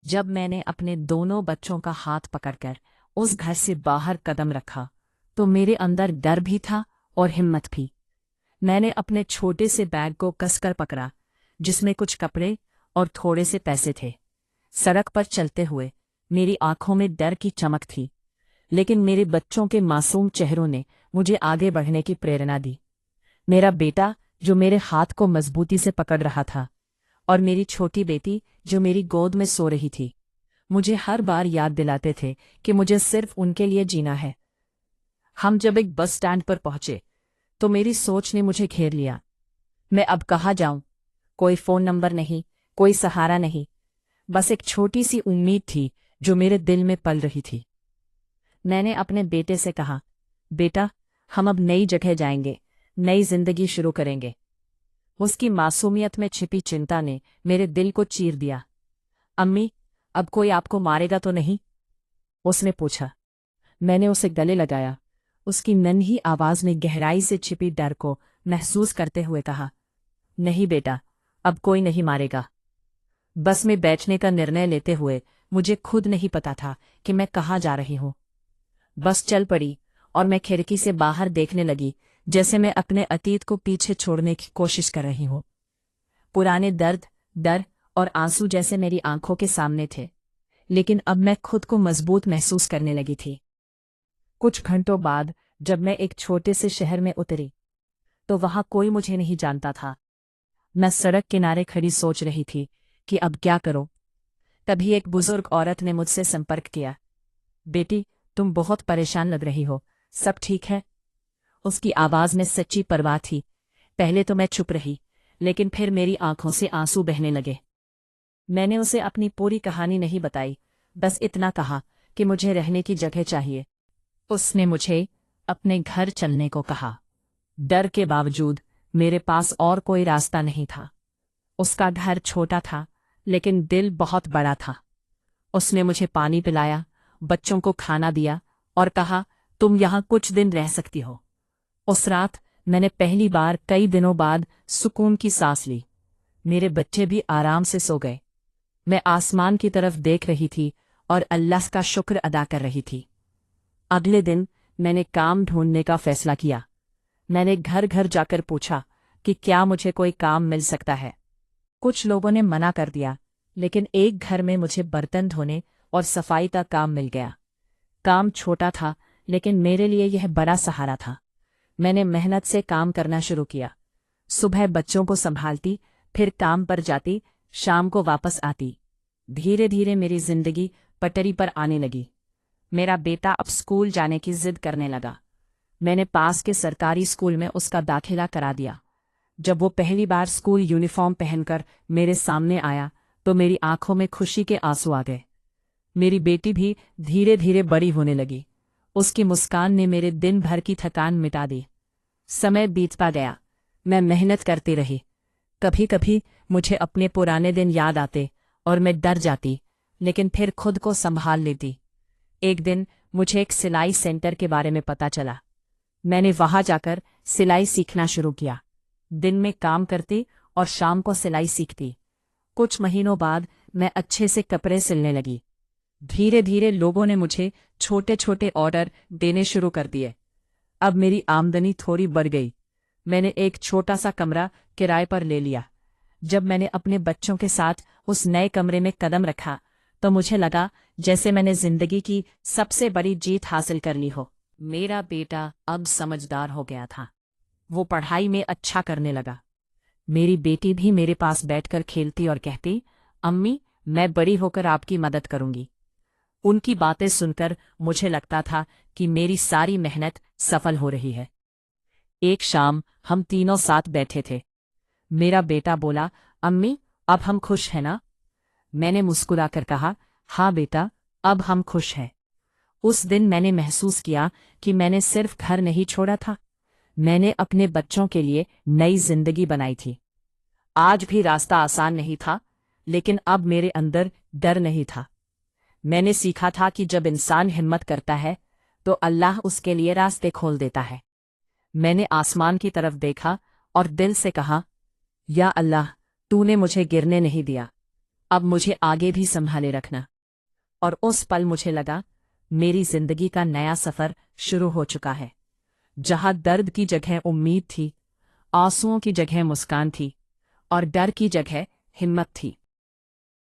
जब मैंने अपने दोनों बच्चों का हाथ पकड़कर उस घर से बाहर कदम रखा तो मेरे अंदर डर भी था और हिम्मत भी। मैंने अपने छोटे से बैग को कसकर पकड़ा जिसमें कुछ कपड़े और थोड़े से पैसे थे। सड़क पर चलते हुए मेरी आंखों में डर की चमक थी, लेकिन मेरे बच्चों के मासूम चेहरों ने मुझे आगे बढ़ने की प्रेरणा दी। मेरा बेटा जो मेरे हाथ को मजबूती से पकड़ रहा था और मेरी छोटी बेटी जो मेरी गोद में सो रही थी, मुझे हर बार याद दिलाते थे कि मुझे सिर्फ उनके लिए जीना है। हम जब एक बस स्टैंड पर पहुंचे तो मेरी सोच ने मुझे घेर लिया। मैं अब कहाँ जाऊं? कोई फोन नंबर नहीं, कोई सहारा नहीं, बस एक छोटी सी उम्मीद थी जो मेरे दिल में पल रही थी। मैंने अपने बेटे से कहा, बेटा, हम अब नई जगह जाएंगे, नई जिंदगी शुरू करेंगे। उसकी मासूमियत में छिपी चिंता ने मेरे दिल को चीर दिया। अम्मी, अब कोई आपको मारेगा तो नहीं? उसने पूछा। मैंने उसे गले लगाया। उसकी नन्ही आवाज में गहराई से छिपी डर को महसूस करते हुए कहा, नहीं बेटा, अब कोई नहीं मारेगा। बस में बैठने का निर्णय लेते हुए मुझे खुद नहीं पता था कि मैं कहाँ जा रही हूँ। बस चल पड़ी और मैं खिड़की से बाहर देखने लगी, जैसे मैं अपने अतीत को पीछे छोड़ने की कोशिश कर रही हूँ। पुराने दर्द, डर और आंसू जैसे मेरी आंखों के सामने थे, लेकिन अब मैं खुद को मजबूत महसूस करने लगी थी। कुछ घंटों बाद जब मैं एक छोटे से शहर में उतरी तो वहां कोई मुझे नहीं जानता था। मैं सड़क किनारे खड़ी सोच रही थी कि अब क्या करूं। तभी एक बुजुर्ग औरत ने मुझसे संपर्क किया। बेटी, तुम बहुत परेशान लग रही हो, सब ठीक है? उसकी आवाज में सच्ची परवाह थी। पहले तो मैं चुप रही, लेकिन फिर मेरी आंखों से आंसू बहने लगे। मैंने उसे अपनी पूरी कहानी नहीं बताई, बस इतना कहा कि मुझे रहने की जगह चाहिए। उसने मुझे अपने घर चलने को कहा। डर के बावजूद मेरे पास और कोई रास्ता नहीं था। उसका घर छोटा था, लेकिन दिल बहुत बड़ा था। उसने मुझे पानी पिलाया, बच्चों को खाना दिया और कहा, तुम यहाँ कुछ दिन रह सकती हो। उस रात मैंने पहली बार कई दिनों बाद सुकून की सांस ली। मेरे बच्चे भी आराम से सो गए। मैं आसमान की तरफ देख रही थी और अल्लाह का शुक्र अदा कर रही थी। अगले दिन मैंने काम ढूंढने का फैसला किया। मैंने घर घर जाकर पूछा कि क्या मुझे कोई काम मिल सकता है। कुछ लोगों ने मना कर दिया, लेकिन एक घर में मुझे बर्तन धोने और सफाई का काम मिल गया। काम छोटा था, लेकिन मेरे लिए यह बड़ा सहारा था। मैंने मेहनत से काम करना शुरू किया। सुबह बच्चों को संभालती, फिर काम पर जाती, शाम को वापस आती। धीरे धीरे मेरी जिंदगी पटरी पर आने लगी। मेरा बेटा अब स्कूल जाने की जिद करने लगा। मैंने पास के सरकारी स्कूल में उसका दाखिला करा दिया। जब वो पहली बार स्कूल यूनिफॉर्म पहनकर मेरे सामने आया तो मेरी आंखों में खुशी के आंसू आ गए। मेरी बेटी भी धीरे धीरे बड़ी होने लगी। उसकी मुस्कान ने मेरे दिन भर की थकान मिटा दी। समय बीतता गया, मैं मेहनत करती रही। कभी कभी मुझे अपने पुराने दिन याद आते और मैं डर जाती, लेकिन फिर खुद को संभाल लेती। एक दिन मुझे एक सिलाई सेंटर के बारे में पता चला। मैंने वहां जाकर सिलाई सीखना शुरू किया। दिन में काम करती और शाम को सिलाई सीखती। कुछ महीनों बाद मैं अच्छे से कपड़े सिलने लगी। धीरे धीरे लोगों ने मुझे छोटे छोटे ऑर्डर देने शुरू कर दिए। अब मेरी आमदनी थोड़ी बढ़ गई। मैंने एक छोटा सा कमरा किराए पर ले लिया। जब मैंने अपने बच्चों के साथ उस नए कमरे में कदम रखा तो मुझे लगा जैसे मैंने जिंदगी की सबसे बड़ी जीत हासिल कर ली हो। मेरा बेटा अब समझदार हो गया था। वो पढ़ाई में अच्छा करने लगा। मेरी बेटी भी मेरे पास बैठकर खेलती और कहती, अम्मी, मैं बड़ी होकर आपकी मदद करूंगी। उनकी बातें सुनकर मुझे लगता था कि मेरी सारी मेहनत सफल हो रही है। एक शाम हम तीनों साथ बैठे थे। मेरा बेटा बोला, अम्मी, अब हम खुश हैं ना? मैंने मुस्कुराकर कहा, हाँ बेटा, अब हम खुश हैं। उस दिन मैंने महसूस किया कि मैंने सिर्फ घर नहीं छोड़ा था, मैंने अपने बच्चों के लिए नई जिंदगी बनाई थी। आज भी रास्ता आसान नहीं था, लेकिन अब मेरे अंदर डर नहीं था। मैंने सीखा था कि जब इंसान हिम्मत करता है तो अल्लाह उसके लिए रास्ते खोल देता है। मैंने आसमान की तरफ देखा और दिल से कहा, या अल्लाह, तूने मुझे गिरने नहीं दिया। अब मुझे आगे भी संभाले रखना। और उस पल मुझे लगा मेरी जिंदगी का नया सफर शुरू हो चुका है, जहां दर्द की जगह उम्मीद थी, आंसुओं की जगह मुस्कान थी, और डर की जगह हिम्मत थी।